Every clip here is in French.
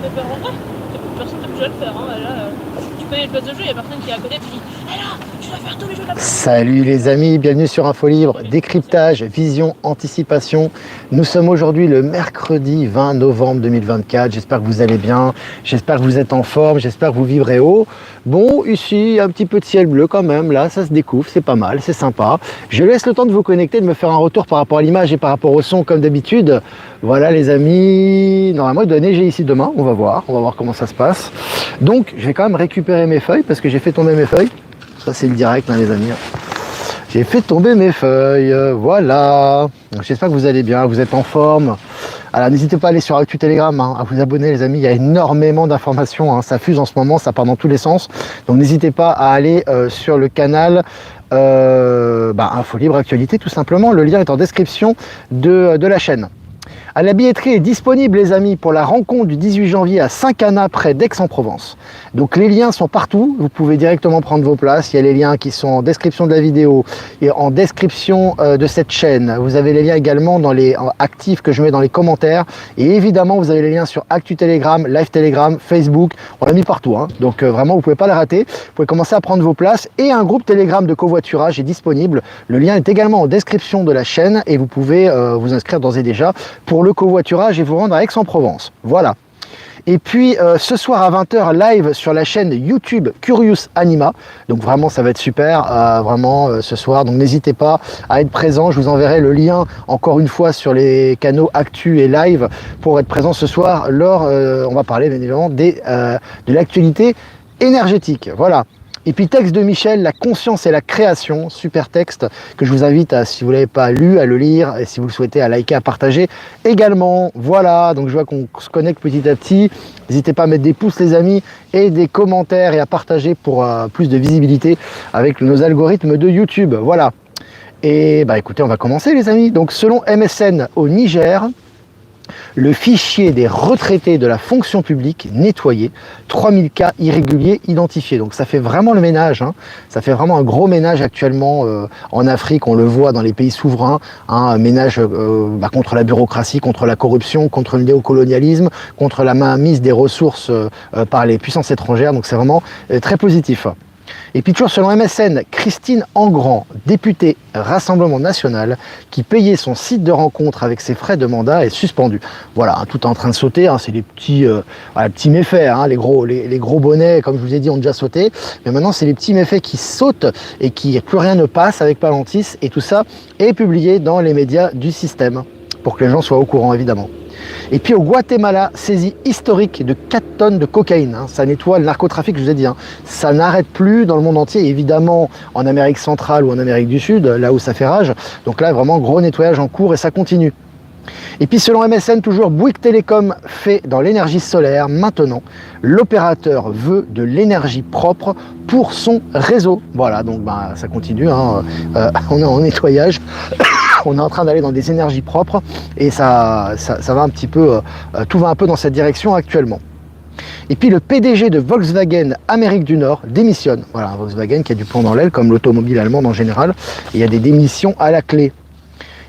peux faire en vrai. Personne t'oblige à le faire. Hein. Là, tu connais le place de jeu, il n'y a personne qui est à côté et tu dis alors, tu dois faire tous les jeux de la place. Salut les amis, bienvenue sur Infolibre, décryptage, vision, anticipation. Nous sommes aujourd'hui le mercredi 20 novembre 2024. J'espère que vous allez bien, j'espère que vous êtes en forme, j'espère que vous vivrez haut. Bon, ici, un petit peu de ciel bleu quand même, là, ça se découvre, c'est pas mal, c'est sympa. Je laisse le temps de vous connecter, de me faire un retour par rapport à l'image et par rapport au son comme d'habitude. Voilà les amis, normalement il doit neiger ici demain, on va voir comment ça se passe. Donc, je vais quand même récupérer mes feuilles parce que j'ai fait tomber mes feuilles. Ça c'est le direct hein, les amis. J'ai fait tomber mes feuilles, voilà. J'espère que vous allez bien, vous êtes en forme. Alors n'hésitez pas à aller sur Actu Telegram, hein, à vous abonner les amis, il y a énormément d'informations, hein, ça fuse en ce moment, ça part dans tous les sens. Donc n'hésitez pas à aller sur le canal Infolibre Actualité tout simplement, le lien est en description de la chaîne. La billetterie est disponible les amis pour la rencontre du 18 janvier à Saint-Cana près d'Aix-en-Provence. Donc les liens sont partout, vous pouvez directement prendre vos places, il y a les liens qui sont en description de la vidéo et en description de cette chaîne. Vous avez les liens également dans les actifs que je mets dans les commentaires et évidemment vous avez les liens sur Actu Telegram, Live Telegram, Facebook, on l'a mis partout. Hein. Donc vraiment vous ne pouvez pas les rater, vous pouvez commencer à prendre vos places et un groupe Telegram de covoiturage est disponible. Le lien est également en description de la chaîne et vous pouvez vous inscrire d'ores et déjà pour le covoiturage et vous rendre à Aix-en-Provence. Voilà. Et puis ce soir à 20h live sur la chaîne YouTube Curious Anima. Donc vraiment ça va être super, ce soir. Donc n'hésitez pas à être présent. Je vous enverrai le lien encore une fois sur les canaux Actu et Live pour être présent ce soir lors, on va parler bien évidemment de l'actualité énergétique. Voilà. Et puis texte de Michel, la conscience et la création, super texte que je vous invite à, si vous ne l'avez pas lu, à le lire et si vous le souhaitez à liker, à partager également. Voilà, donc je vois qu'on se connecte petit à petit. N'hésitez pas à mettre des pouces les amis et des commentaires et à partager pour plus de visibilité avec nos algorithmes de YouTube. Voilà. Et bah écoutez, on va commencer les amis. Donc selon MSN au Niger, le fichier des retraités de la fonction publique nettoyé, 3000 cas irréguliers identifiés. Donc ça fait vraiment le ménage, hein. Ça fait vraiment un gros ménage actuellement en Afrique, on le voit dans les pays souverains, hein, un ménage contre la bureaucratie, contre la corruption, contre le néocolonialisme, contre la mainmise des ressources par les puissances étrangères. Donc c'est vraiment très positif. Et puis toujours selon MSN, Christine Engrand, députée Rassemblement National, qui payait son site de rencontre avec ses frais de mandat, est suspendue. Voilà, hein, tout est en train de sauter, hein, c'est les petits méfaits, hein, les gros bonnets, comme je vous ai dit, ont déjà sauté. Mais maintenant, c'est les petits méfaits qui sautent et qui plus rien ne passe avec Palantis. Et tout ça est publié dans les médias du système, pour que les gens soient au courant, évidemment. Et puis au Guatemala, saisie historique de 4 tonnes de cocaïne. Hein. Ça nettoie le narcotrafic, je vous ai dit. Hein. Ça n'arrête plus dans le monde entier, évidemment en Amérique centrale ou en Amérique du Sud, là où ça fait rage. Donc là, vraiment gros nettoyage en cours et ça continue. Et puis selon MSN, toujours Bouygues Télécom fait dans l'énergie solaire. Maintenant, l'opérateur veut de l'énergie propre pour son réseau. Voilà, donc ça continue. Hein. On est en nettoyage. On est en train d'aller dans des énergies propres et ça va un petit peu, tout va un peu dans cette direction actuellement. Et puis le PDG de Volkswagen Amérique du Nord démissionne. Voilà, Volkswagen qui a du plomb dans l'aile comme l'automobile allemande en général. Et il y a des démissions à la clé.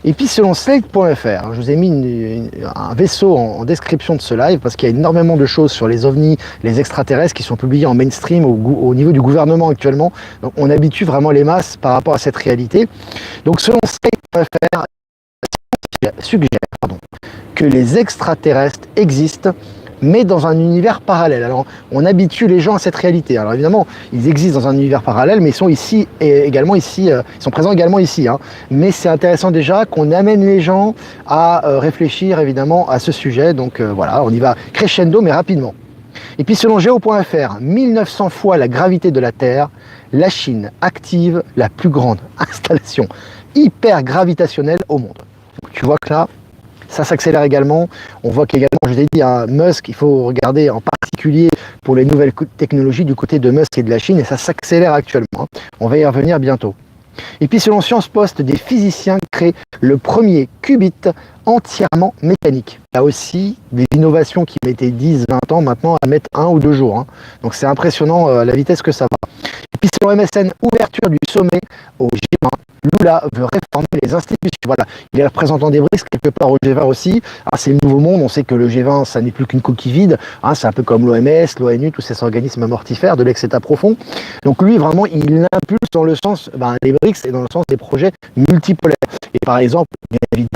Et puis selon Slate.fr, je vous ai mis un vaisseau en description de ce live parce qu'il y a énormément de choses sur les ovnis, les extraterrestres qui sont publiés en mainstream au niveau du gouvernement actuellement. Donc on habitue vraiment les masses par rapport à cette réalité. Donc selon Slate.fr, suggère que les extraterrestres existent mais dans un univers parallèle. Alors, on habitue les gens à cette réalité. Alors évidemment, ils existent dans un univers parallèle, mais ils sont ici et également ici, ils sont présents également ici. Hein. Mais c'est intéressant déjà qu'on amène les gens à réfléchir évidemment à ce sujet. Donc voilà, on y va crescendo, mais rapidement. Et puis selon Geo.fr, 1900 fois la gravité de la Terre, la Chine active la plus grande installation hypergravitationnelle au monde. Donc, tu vois que là, ça s'accélère également. On voit qu'également, je l'ai dit, hein, Musk, il faut regarder en particulier pour les nouvelles technologies du côté de Musk et de la Chine, et ça s'accélère actuellement. Hein. On va y revenir bientôt. Et puis selon Science Post, des physiciens créent le premier qubit entièrement mécanique. Il y a aussi des innovations qui mettaient 10, 20 ans maintenant à mettre 1 ou 2 jours. Donc c'est impressionnant la vitesse que ça va. Et puis selon MSN, ouverture du sommet au G20. Lula veut réformer les institutions. Voilà, il est représentant des BRICS quelque part au G20 aussi. C'est le nouveau monde. On sait que le G20, ça n'est plus qu'une coquille vide. C'est un peu comme l'OMS, l'ONU, tous ces organismes mortifères de l'ex-État profond. Donc lui, vraiment, il impulse dans le sens des BRICS et dans le sens des projets multipolaires. Et par exemple, bien évidemment,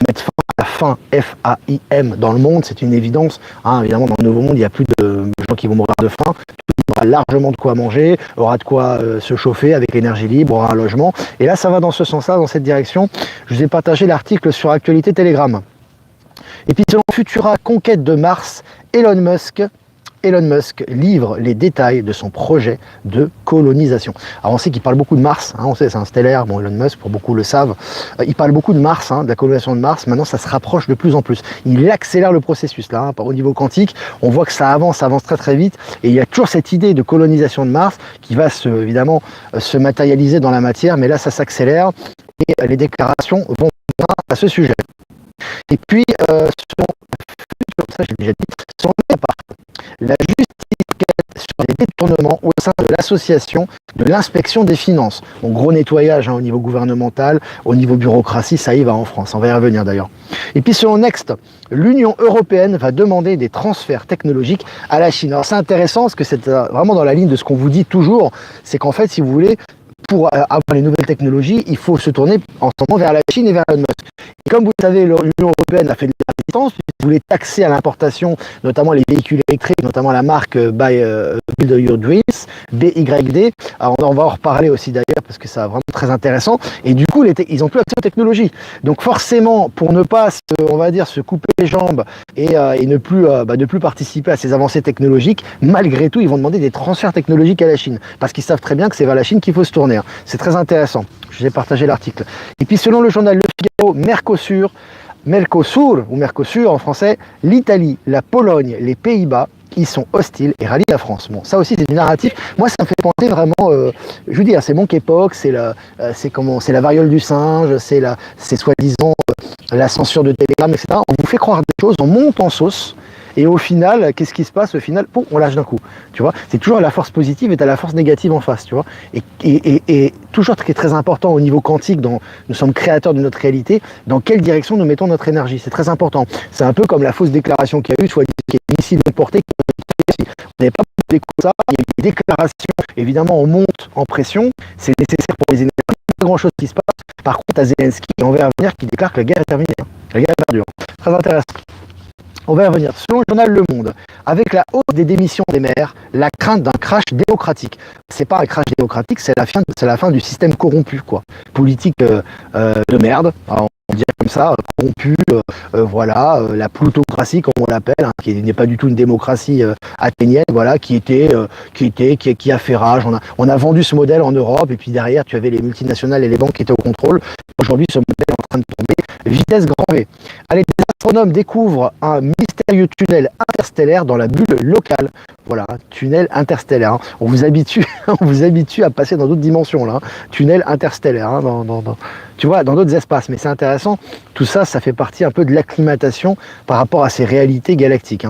mettre fin à la faim, F-A-I-M, dans le monde, c'est une évidence. Évidemment, dans le nouveau monde, il n'y a plus de gens qui vont mourir de faim. Il aura largement de quoi manger, aura de quoi se chauffer avec l'énergie libre, aura un logement. Et là, ça va dans ce sens-là, dans cette direction. Je vous ai partagé l'article sur Actualité Telegram. Et puis, selon Futura, conquête de Mars, Elon Musk livre les détails de son projet de colonisation. Alors on sait qu'il parle beaucoup de Mars, on sait c'est un stellaire, Elon Musk, pour beaucoup le savent, il parle beaucoup de Mars, de la colonisation de Mars. Maintenant ça se rapproche de plus en plus. Il accélère le processus là, au niveau quantique, on voit que ça avance très très vite, et il y a toujours cette idée de colonisation de Mars qui va évidemment se matérialiser dans la matière, mais là ça s'accélère, et les déclarations vont à ce sujet. Et puis, ça j'ai déjà dit, la justice sur les détournements au sein de l'association de l'inspection des finances. Donc gros nettoyage au niveau gouvernemental, au niveau bureaucratie, ça y va en France, on va y revenir d'ailleurs. Et puis selon Next, l'Union européenne va demander des transferts technologiques à la Chine. Alors c'est intéressant parce que c'est vraiment dans la ligne de ce qu'on vous dit toujours, c'est qu'en fait si vous voulez, pour avoir les nouvelles technologies, il faut se tourner en ce moment vers la Chine et vers Elon Musk. Et comme vous le savez, l'Union européenne a fait de la résistance, vous voulez taxer à l'importation, notamment les véhicules électriques, notamment la marque Build Your Dreams, BYD. Alors on va en reparler aussi d'ailleurs, parce que c'est vraiment très intéressant. Et du coup, ils n'ont plus accès aux technologies. Donc forcément, pour ne pas, se couper les jambes et ne plus participer à ces avancées technologiques, malgré tout, ils vont demander des transferts technologiques à la Chine. Parce qu'ils savent très bien que c'est vers la Chine qu'il faut se tourner. C'est très intéressant. Je vous ai partagé l'article. Et puis selon le journal Le Figaro, Mercosur en français, l'Italie, la Pologne, les Pays-Bas, ils sont hostiles et rallient la France. Bon, ça aussi c'est du narratif. Moi, ça me fait penser vraiment. Je vous dis, c'est Monk Époque, c'est la variole du singe, c'est soi-disant la censure de Telegram, etc. On vous fait croire des choses, on monte en sauce. Et au final, qu'est-ce qui se passe? Au final, on lâche d'un coup. Tu vois, c'est toujours la force positive et tu as la force négative en face. Tu vois, et toujours ce qui est très important au niveau quantique, nous sommes créateurs de notre réalité. Dans quelle direction nous mettons notre énergie? C'est très important. C'est un peu comme la fausse déclaration qu'il y a eu, soit qu'il y a des missiles portés. On n'avait pas d'écho ça. Il y a eu des déclarations. Évidemment, on monte en pression. C'est nécessaire pour les énergies. Pas grand chose qui se passe. Par contre, à Zelensky, on va revenir, qui déclare que la guerre est terminée. La guerre est perdue. Très intéressant. On va y revenir. Selon le journal Le Monde, avec la hausse des démissions des maires, la crainte d'un crash démocratique. C'est pas un crash démocratique, c'est la fin du système corrompu, quoi. Politique de merde. Alors, on dirait comme ça, corrompu, la plutocratie comme on l'appelle, qui n'est pas du tout une démocratie athénienne, qui a fait rage. On a vendu ce modèle en Europe, et puis derrière tu avais les multinationales et les banques qui étaient au contrôle. Aujourd'hui, ce modèle est en train de tomber. Vitesse grand V. Allez, des astronomes découvrent un mystérieux tunnel interstellaire dans la bulle locale. Voilà, tunnel interstellaire. On vous habitue à passer dans d'autres dimensions là. Tunnel interstellaire, tu vois, dans d'autres espaces. Mais c'est intéressant. Tout ça, ça fait partie un peu de l'acclimatation par rapport à ces réalités galactiques.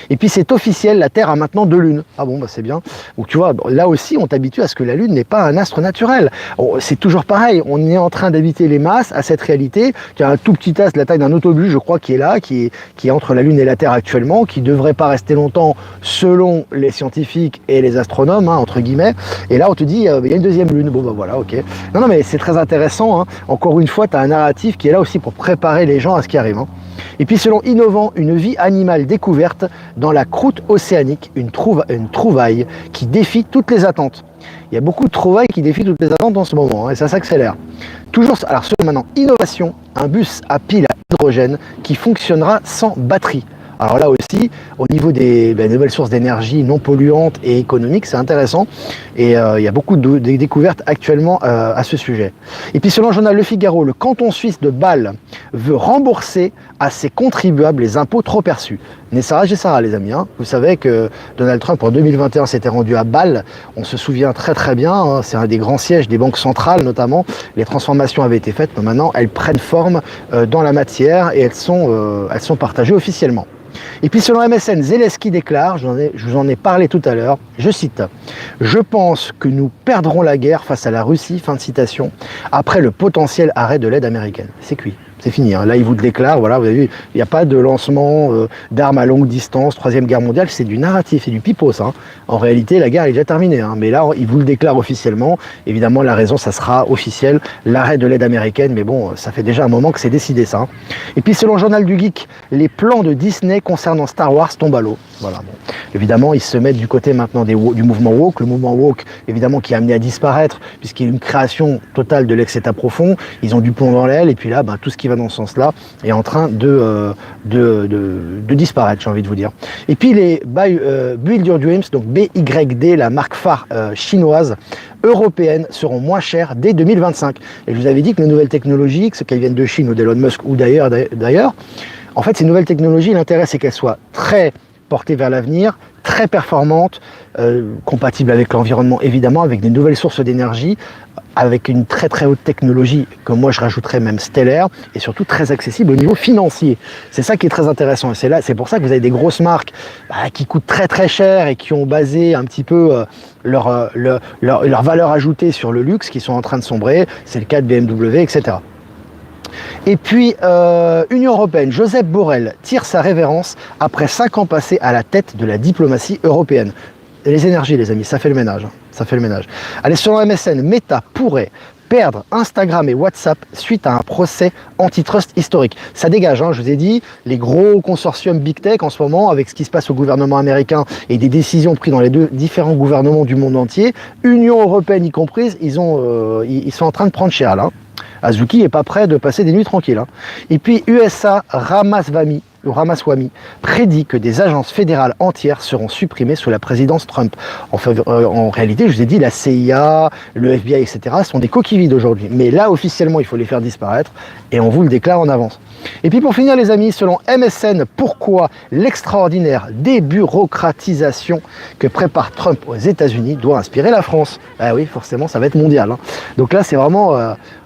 Et puis c'est officiel, la Terre a maintenant 2 lunes. Ah bon, c'est bien. Donc tu vois, là aussi on t'habitue à ce que la Lune n'est pas un astre naturel. C'est toujours pareil, on est en train d'habiter les masses à cette réalité. Tu as un tout petit astre de la taille d'un autobus, je crois, qui est là, qui est entre la Lune et la Terre actuellement, qui ne devrait pas rester longtemps selon les scientifiques et les astronomes, entre guillemets. Et là on te dit, il y a une 2e lune. Bon voilà, ok. Non mais c'est très intéressant. Encore une fois, tu as un narratif qui est là aussi pour préparer les gens à ce qui arrive. Et puis selon Innovant, une vie animale découverte dans la croûte océanique, une trouvaille qui défie toutes les attentes. Il y a beaucoup de trouvailles qui défient toutes les attentes en ce moment, et ça s'accélère. Alors selon maintenant, innovation, un bus à pile à hydrogène qui fonctionnera sans batterie. Alors là aussi, au niveau des nouvelles sources d'énergie non polluantes et économiques, c'est intéressant. Et il y a beaucoup de découvertes actuellement à ce sujet. Et puis selon le journal Le Figaro, le canton suisse de Bâle veut rembourser à ses contribuables les impôts trop perçus. Nessara Gessara, les amis. Hein. Vous savez que Donald Trump, en 2021, s'était rendu à Bâle. On se souvient très très bien. Hein. C'est un des grands sièges des banques centrales, notamment. Les transformations avaient été faites, mais maintenant, elles prennent forme dans la matière et elles sont partagées officiellement. Et puis selon MSN, Zelensky déclare, je vous en ai parlé tout à l'heure, je cite, « Je pense que nous perdrons la guerre face à la Russie, fin de citation, après le potentiel arrêt de l'aide américaine. » C'est cuit. C'est fini. Hein. Là, il vous le déclare. Voilà, vous avez vu, il n'y a pas de lancement d'armes à longue distance, Troisième Guerre mondiale. C'est du narratif, c'est du pipos. Hein. En réalité, la guerre est déjà terminée. Hein. Mais là, il vous le déclare officiellement. Évidemment, la raison, ça sera officiel, l'arrêt de l'aide américaine. Mais bon, ça fait déjà un moment que c'est décidé, ça. Hein. Et puis, selon le Journal du Geek, les plans de Disney concernant Star Wars tombent à l'eau. Voilà. Bon. Évidemment, ils se mettent du côté maintenant du mouvement woke. Le mouvement woke, évidemment, qui est amené à disparaître, puisqu'il y a une création totale de l'ex-État profond. Ils ont du plomb dans l'aile. Et puis là, tout ce qui va dans ce sens-là est en train de disparaître, j'ai envie de vous dire. Et puis les Build Your Dreams, donc BYD, la marque phare chinoise, européenne, seront moins chères dès 2025. Et je vous avais dit que les nouvelles technologies, que ce qu'elles viennent de Chine ou d'Elon Musk ou d'ailleurs, en fait, ces nouvelles technologies, l'intérêt c'est qu'elles soient très portées vers l'avenir, très performantes, compatibles avec l'environnement évidemment, avec des nouvelles sources d'énergie, avec une très très haute technologie, que moi je rajouterais même stellaire, et surtout très accessible au niveau financier. C'est ça qui est très intéressant, et c'est pour ça que vous avez des grosses marques qui coûtent très très cher et qui ont basé un petit peu leur valeur ajoutée sur le luxe, qui sont en train de sombrer. C'est le cas de BMW, etc. Et puis, Union européenne, Josep Borrell tire sa révérence après 5 ans passés à la tête de la diplomatie européenne. Et les énergies, les amis, ça fait le ménage. Ça fait le ménage. Allez, selon MSN, Meta pourrait perdre Instagram et WhatsApp suite à un procès antitrust historique. Ça dégage, hein, je vous ai dit, les gros consortiums Big Tech en ce moment, avec ce qui se passe au gouvernement américain et des décisions prises dans les différents gouvernements du monde entier, Union européenne y comprise, ils sont en train de prendre cher là. Azuki n'est pas prêt de passer des nuits tranquilles. Hein. Et puis USA Ramaswamy prédit que des agences fédérales entières seront supprimées sous la présidence Trump. En réalité, je vous ai dit, la CIA, le FBI, etc. sont des coquilles vides aujourd'hui. Mais là, officiellement, il faut les faire disparaître et on vous le déclare en avance. Et puis pour finir, les amis, selon MSN, pourquoi l'extraordinaire débureaucratisation que prépare Trump aux États-Unis doit inspirer la France? Ah oui, forcément, ça va être mondial. Hein. Donc là, c'est vraiment...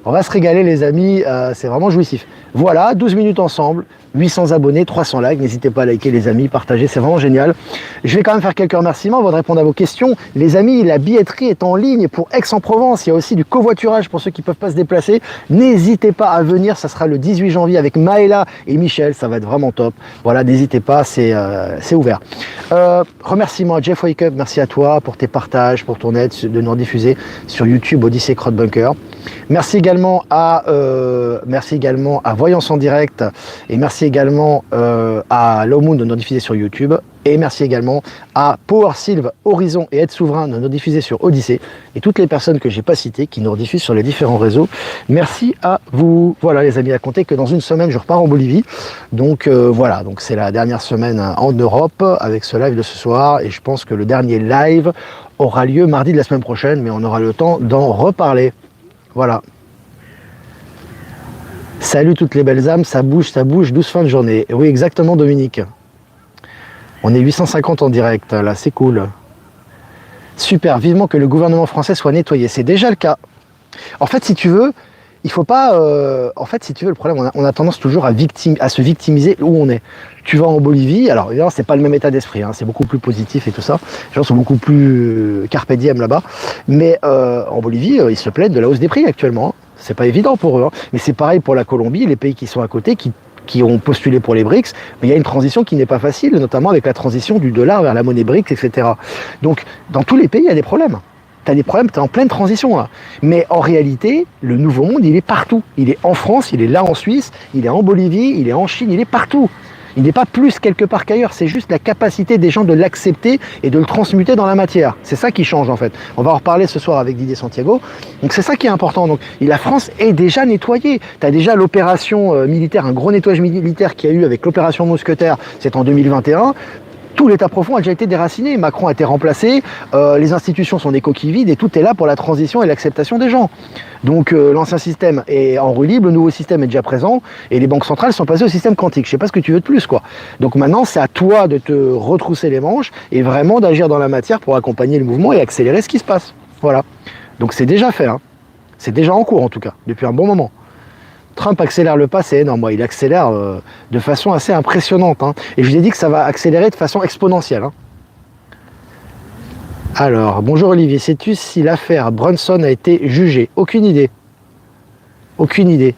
on va se régaler, les amis. C'est vraiment jouissif. Voilà, 12 minutes ensemble. 800 abonnés, 300 likes, n'hésitez pas à liker les amis, partager, c'est vraiment génial. Je vais quand même faire quelques remerciements avant de répondre à vos questions. Les amis, la billetterie est en ligne pour Aix-en-Provence, il y a aussi du covoiturage pour ceux qui ne peuvent pas se déplacer. N'hésitez pas à venir, ça sera le 18 janvier avec Maëla et Michel, ça va être vraiment top. Voilà, n'hésitez pas, c'est ouvert. Remerciements à Jeff Wake Up, merci à toi pour tes partages, pour ton aide de nous rediffuser sur YouTube Odyssée Crowd Bunker. Merci également à Voyance en direct et merci également à Low Moon de nous diffuser sur YouTube et merci également à Power Sylve, Horizon et Aide Souverain de nous diffuser sur Odyssée et toutes les personnes que j'ai pas citées qui nous rediffusent sur les différents réseaux. Merci à vous. Voilà les amis, à compter que dans une semaine je repars en Bolivie. Donc voilà, donc c'est la dernière semaine en Europe avec ce live de ce soir et je pense que le dernier live aura lieu mardi de la semaine prochaine, mais on aura le temps d'en reparler. Voilà. Salut toutes les belles âmes, ça bouge, douce fin de journée. Et oui, exactement Dominique. On est 850 en direct, là, c'est cool. Super, vivement que le gouvernement français soit nettoyé. C'est déjà le cas. En fait, si tu veux, il faut pas... en fait, si tu veux, le problème, on a tendance toujours à se victimiser où on est. Tu vas en Bolivie, alors évidemment, c'est pas le même état d'esprit, hein, c'est beaucoup plus positif et tout ça. Les gens sont beaucoup plus carpe diem là-bas. Mais en Bolivie, ils se plaignent de la hausse des prix actuellement. Hein. C'est pas évident pour eux. Hein. Mais c'est pareil pour la Colombie, les pays qui sont à côté, qui ont postulé pour les BRICS, mais il y a une transition qui n'est pas facile, notamment avec la transition du dollar vers la monnaie BRICS, etc. Donc, dans tous les pays, il y a des problèmes. Tu as des problèmes, tu es en pleine transition là. Mais en réalité, le nouveau monde, il est partout. Il est en France, il est là en Suisse, il est en Bolivie, il est en Chine, il est partout. Il n'est pas plus quelque part qu'ailleurs, c'est juste la capacité des gens de l'accepter et de le transmuter dans la matière. C'est ça qui change en fait. On va en reparler ce soir avec Didier Santiago. Donc c'est ça qui est important. Donc, la France est déjà nettoyée. Tu as déjà l'opération militaire, un gros nettoyage militaire qu'il y a eu avec l'opération Mousquetaire, c'est en 2021. Tout l'État profond a déjà été déraciné. Macron a été remplacé, les institutions sont des coquilles vides et tout est là pour la transition et l'acceptation des gens. Donc l'ancien système est en roue libre, le nouveau système est déjà présent et les banques centrales sont passées au système quantique. Je sais pas ce que tu veux de plus, quoi. Donc maintenant, c'est à toi de te retrousser les manches et vraiment d'agir dans la matière pour accompagner le mouvement et accélérer ce qui se passe. Voilà. Donc c'est déjà fait, hein. C'est déjà en cours en tout cas, depuis un bon moment. Trump accélère le pas, c'est énorme. Il accélère de façon assez impressionnante, hein. Et je vous ai dit que ça va accélérer de façon exponentielle, hein. Alors, bonjour Olivier, sais-tu si l'affaire Brunson a été jugée? Aucune idée. Aucune idée.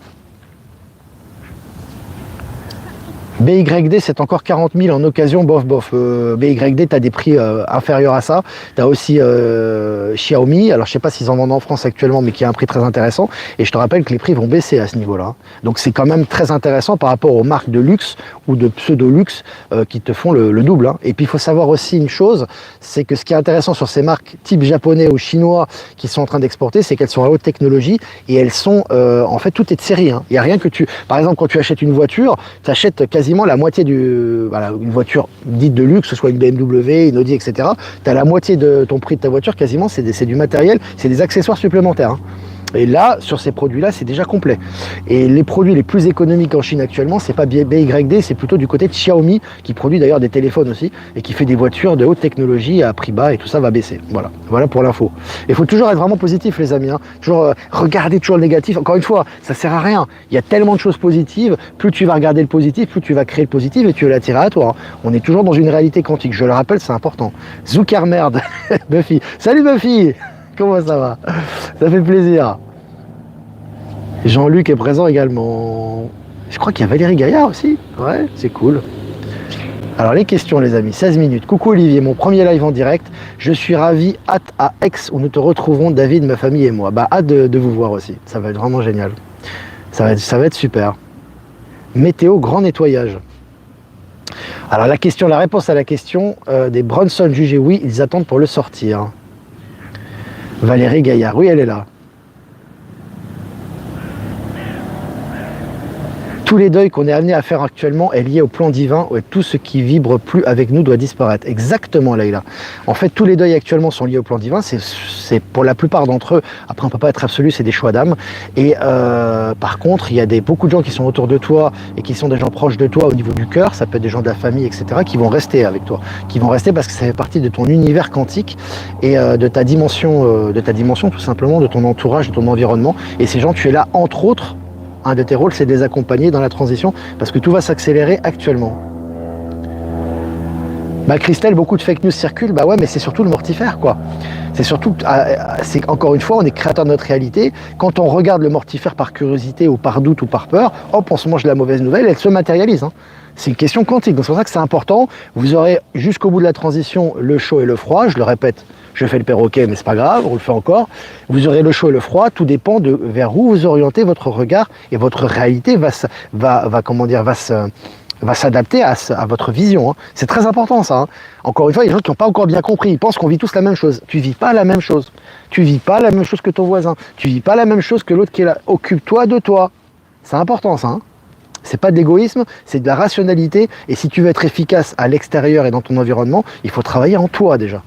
BYD, c'est encore 40 000 en occasion, bof, bof. BYD, tu as des prix inférieurs à ça. Tu as aussi Xiaomi, alors je sais pas s'ils en vendent en France actuellement, mais qui a un prix très intéressant. Et je te rappelle que les prix vont baisser à ce niveau-là. Donc c'est quand même très intéressant par rapport aux marques de luxe ou de pseudo-luxe qui te font le double, hein. Et puis il faut savoir aussi une chose, c'est que ce qui est intéressant sur ces marques type japonais ou chinois qui sont en train d'exporter, c'est qu'elles sont à haute technologie et elles sont, en fait, tout est de série, hein. Il n'y a rien que tu... Par exemple, quand tu achètes une voiture, tu achètes quasiment la moitié voilà, une voiture dite de luxe, que ce soit une BMW, une Audi, etc. Tu as la moitié de ton prix de ta voiture, quasiment, c'est du matériel, c'est des accessoires supplémentaires, hein. Et là, sur ces produits-là, c'est déjà complet. Et les produits les plus économiques en Chine actuellement, c'est pas BYD, c'est plutôt du côté de Xiaomi, qui produit d'ailleurs des téléphones aussi, et qui fait des voitures de haute technologie à prix bas, et tout ça va baisser. Voilà, voilà pour l'info. Il faut toujours être vraiment positif, les amis, hein. Toujours regarder toujours le négatif. Encore une fois, ça sert à rien. Il y a tellement de choses positives. Plus tu vas regarder le positif, plus tu vas créer le positif, et tu vas l'attirer à toi, hein. On est toujours dans une réalité quantique. Je le rappelle, c'est important. Zuckermerd, Buffy. Salut Buffy. Comment ça va? Ça fait plaisir. Jean-Luc est présent également. Je crois qu'il y a Valérie Gaillard aussi. Ouais, c'est cool. Alors les questions les amis, 16 minutes. Coucou Olivier, mon premier live en direct. Je suis ravi, hâte à Aix où nous te retrouverons, David, ma famille et moi. Bah hâte de vous voir aussi. Ça va être vraiment génial. Ça va être super. Météo, grand nettoyage. Alors la réponse à la question des Brunson jugés oui, ils attendent pour le sortir. Valérie Gaillard, oui, elle est là. Tous les deuils qu'on est amené à faire actuellement est lié au plan divin et tout ce qui vibre plus avec nous doit disparaître. Exactement, Leïla. En fait, tous les deuils actuellement sont liés au plan divin. C'est pour la plupart d'entre eux. Après, on ne peut pas être absolu, c'est des choix d'âme. Et par contre, il y a beaucoup de gens qui sont autour de toi et qui sont des gens proches de toi au niveau du cœur. Ça peut être des gens de la famille, etc., qui vont rester avec toi. Qui vont rester parce que ça fait partie de ton univers quantique et de ta dimension tout simplement, de ton entourage, de ton environnement. Et ces gens, tu es là, entre autres. Un de tes rôles, c'est de les accompagner dans la transition parce que tout va s'accélérer actuellement. Bah Christelle, beaucoup de fake news circulent, bah ouais, mais c'est surtout le mortifère, quoi. C'est surtout, encore une fois, on est créateur de notre réalité. Quand on regarde le mortifère par curiosité ou par doute ou par peur, hop, on se mange la mauvaise nouvelle, elle se matérialise, hein. C'est une question quantique, donc c'est pour ça que c'est important. Vous aurez jusqu'au bout de la transition le chaud et le froid, je le répète, je fais le perroquet, mais c'est pas grave, on le fait encore. Vous aurez le chaud et le froid, tout dépend de vers où vous orientez votre regard et votre réalité va s'adapter à votre vision, hein. C'est très important ça, hein. Encore une fois, il y a des gens qui n'ont pas encore bien compris, ils pensent qu'on vit tous la même chose. Tu vis pas la même chose. Tu vis pas la même chose que ton voisin. Tu vis pas la même chose que l'autre qui est là. Occupe-toi de toi. C'est important ça, hein. C'est pas de l'égoïsme, c'est de la rationalité. Et si tu veux être efficace à l'extérieur et dans ton environnement, il faut travailler en toi déjà.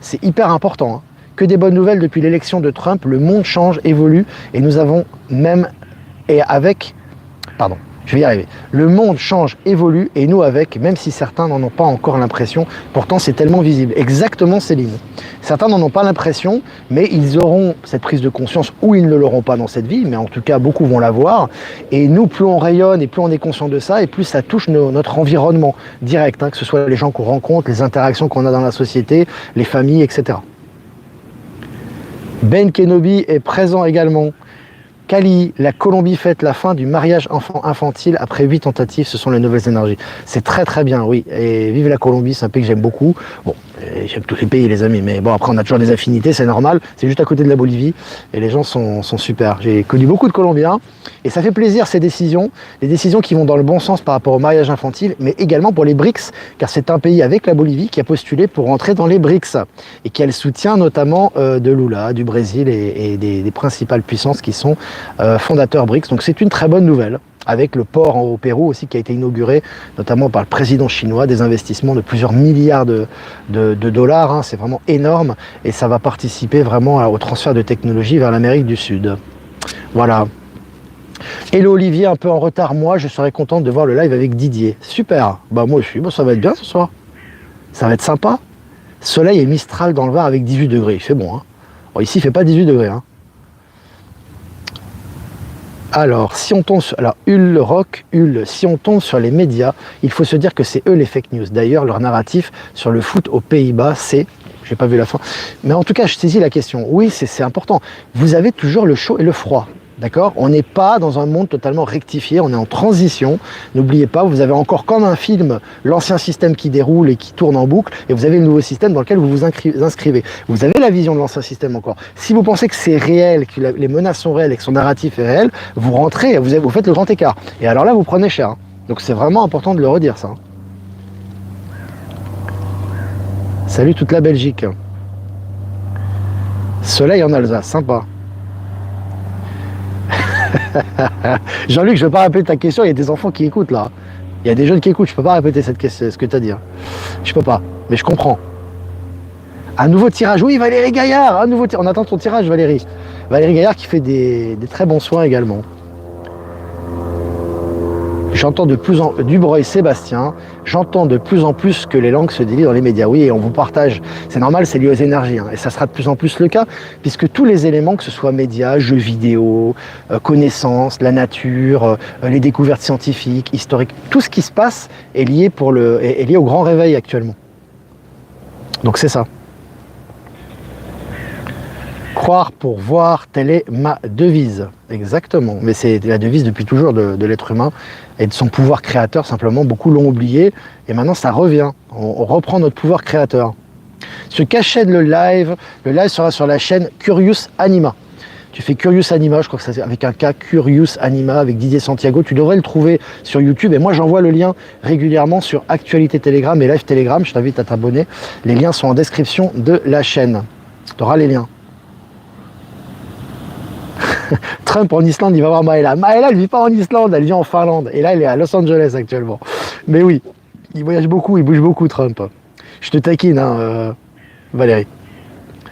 C'est hyper important, hein. Que des bonnes nouvelles depuis l'élection de Trump, le monde change, évolue, et nous avons même, je vais y arriver. Le monde change, évolue, et nous avec, même si certains n'en ont pas encore l'impression, pourtant c'est tellement visible. Exactement, Céline. Certains n'en ont pas l'impression, mais ils auront cette prise de conscience, ou ils ne l'auront pas dans cette vie, mais en tout cas, beaucoup vont l'avoir. Et nous, plus on rayonne et plus on est conscient de ça, et plus ça touche notre environnement direct, hein, que ce soit les gens qu'on rencontre, les interactions qu'on a dans la société, les familles, etc. Ben Kenobi est présent également. Cali, la Colombie fête la fin du mariage enfant-infantile après 8 tentatives, ce sont les nouvelles énergies. C'est très très bien, oui. Et vive la Colombie, c'est un pays que j'aime beaucoup. Bon, j'aime tous les pays, les amis, mais bon, après on a toujours des affinités, c'est normal. C'est juste à côté de la Bolivie et les gens sont super. J'ai connu beaucoup de Colombiens et ça fait plaisir ces décisions, les décisions qui vont dans le bon sens par rapport au mariage infantile, mais également pour les BRICS, car c'est un pays avec la Bolivie qui a postulé pour entrer dans les BRICS et qui a le soutien notamment de Lula, du Brésil et des principales puissances qui sont fondateurs BRICS. Donc c'est une très bonne nouvelle. avec le port au Pérou aussi qui a été inauguré, notamment par le président chinois, des investissements de plusieurs milliards de dollars, hein, c'est vraiment énorme, et ça va participer vraiment au transfert de technologie vers l'Amérique du Sud. Voilà. Hello Olivier, un peu en retard, moi je serais contente de voir le live avec Didier. Super, bah moi aussi, ça va être bien ce soir. Ça va être sympa. Soleil et Mistral dans le Var avec 18 degrés, il fait bon. Hein. Bon, ici il fait pas 18 degrés. Hein. Alors, si on tombe sur, alors, si on tombe sur les médias, il faut se dire que c'est eux les fake news. D'ailleurs, leur narratif sur le foot aux Pays-Bas, c'est, j'ai pas vu la fin, mais en tout cas, je saisis la question. Oui, c'est important. Vous avez toujours le chaud et le froid. D'accord ? On n'est pas dans un monde totalement rectifié, on est en transition. N'oubliez pas, vous avez encore comme un film, l'ancien système qui déroule et qui tourne en boucle, et vous avez le nouveau système dans lequel vous vous inscrivez. Vous avez la vision de l'ancien système encore. Si vous pensez que c'est réel, que les menaces sont réelles et que son narratif est réel, vous rentrez, vous faites le grand écart. Et alors là, vous prenez cher. Hein. Donc c'est vraiment important de le redire, ça. Salut toute la Belgique. Soleil en Alsace, sympa. Jean-Luc, je ne vais pas répéter ta question, il y a des enfants qui écoutent là. Il y a des jeunes qui écoutent, je ne peux pas répéter cette question, ce que tu as dit. Je ne peux pas, mais je comprends. Un nouveau tirage, oui Valérie Gaillard, un nouveau tirage. On attend ton tirage Valérie. Valérie Gaillard qui fait des très bons soins également. J'entends de plus en plus, Dubreuil Sébastien, j'entends de plus en plus que les langues se délient dans les médias. Oui, et on vous partage, c'est normal, c'est lié aux énergies. Hein, et ça sera de plus en plus le cas, puisque tous les éléments, que ce soit médias, jeux vidéo, connaissances, la nature, les découvertes scientifiques, historiques, tout ce qui se passe est lié, est lié au grand réveil actuellement. Donc c'est ça. Croire pour voir, telle est ma devise. Exactement. Mais c'est la devise depuis toujours de l'être humain et de son pouvoir créateur. Simplement, beaucoup l'ont oublié. Et maintenant, ça revient. On reprend notre pouvoir créateur. Ce qu'achète le live sera sur la chaîne Curious Anima. Tu fais Curious Anima, je crois que c'est avec un K, Curious Anima, avec Didier Santiago. Tu devrais le trouver sur YouTube. Et moi, j'envoie le lien régulièrement sur Actualité Telegram et Live Telegram. Je t'invite à t'abonner. Les liens sont en description de la chaîne. Tu auras les liens. Trump en Islande, il va voir Maëla. Maëla, elle ne vit pas en Islande, elle vit en Finlande. Et là, elle est à Los Angeles actuellement. Mais oui, il voyage beaucoup, il bouge beaucoup, Trump. Je te taquine, hein, Valérie.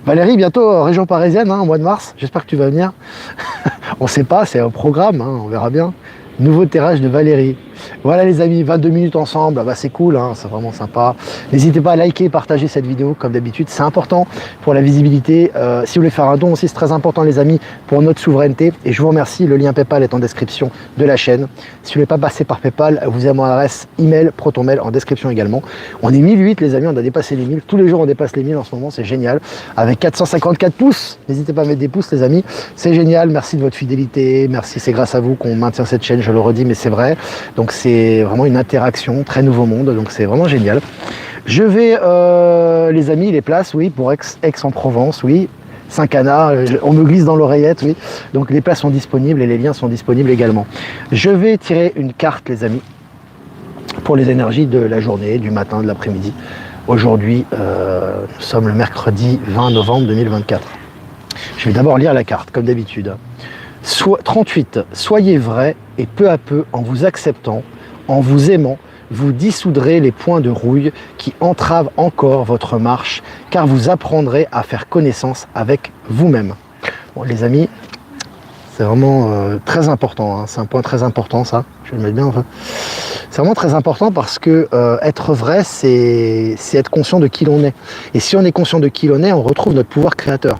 Valérie, bientôt région parisienne, hein, au mois de mars. J'espère que tu vas venir. On ne sait pas, c'est un programme, hein, on verra bien. Nouveau tirage de Valérie. Voilà les amis, 22 minutes ensemble, bah, c'est cool, hein, c'est vraiment sympa. N'hésitez pas à liker et partager cette vidéo comme d'habitude, c'est important pour la visibilité. Si vous voulez faire un don aussi, c'est très important les amis pour notre souveraineté. Et je vous remercie, le lien PayPal est en description de la chaîne. Si vous ne voulez pas passer par PayPal, vous avez mon adresse email, ProtonMail en description également. On est 1008 les amis, on a dépassé les 1000. Tous les jours on dépasse les 1000 en ce moment, c'est génial. Avec 454 pouces, n'hésitez pas à mettre des pouces les amis, c'est génial. Merci de votre fidélité, merci, c'est grâce à vous qu'on maintient cette chaîne, je le redis, mais c'est vrai. Donc c'est vraiment une interaction, très nouveau monde, donc c'est vraiment génial. Je vais, les amis, les places, oui, pour Aix-en-Provence, oui, Saint-Cana, on me glisse dans l'oreillette, oui. Donc les places sont disponibles et les liens sont disponibles également. Je vais tirer une carte, les amis, pour les énergies de la journée, du matin, de l'après-midi. Aujourd'hui, nous sommes le mercredi 20 novembre 2024. Je vais d'abord lire la carte, comme d'habitude. 38. Soyez vrai et peu à peu, en vous acceptant, en vous aimant, vous dissoudrez les points de rouille qui entravent encore votre marche, car vous apprendrez à faire connaissance avec vous-même. Bon, les amis, c'est vraiment très important, hein. C'est un point très important ça, je vais le mettre bien enfin. C'est vraiment très important parce que être vrai, c'est être conscient de qui l'on est. Et si on est conscient de qui l'on est, on retrouve notre pouvoir créateur.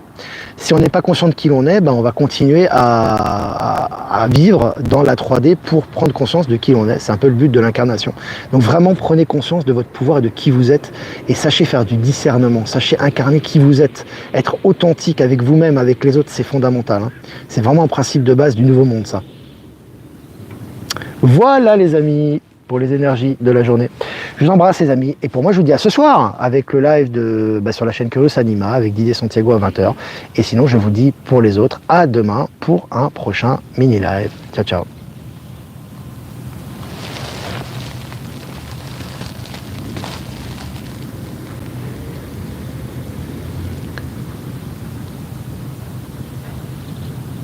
Si on n'est pas conscient de qui l'on est, ben on va continuer à vivre dans la 3D pour prendre conscience de qui l'on est. C'est un peu le but de l'incarnation. Donc vraiment, prenez conscience de votre pouvoir et de qui vous êtes et sachez faire du discernement, sachez incarner qui vous êtes. Être authentique avec vous-même, avec les autres, c'est fondamental. Hein. C'est vraiment un principe de base du nouveau monde, ça. Voilà les amis, pour les énergies de la journée. Je vous embrasse les amis, et pour moi je vous dis à ce soir, avec le live sur la chaîne Curious Anima, avec Didier Santiago à 20h, et sinon je vous dis pour les autres, à demain pour un prochain mini-live. Ciao ciao.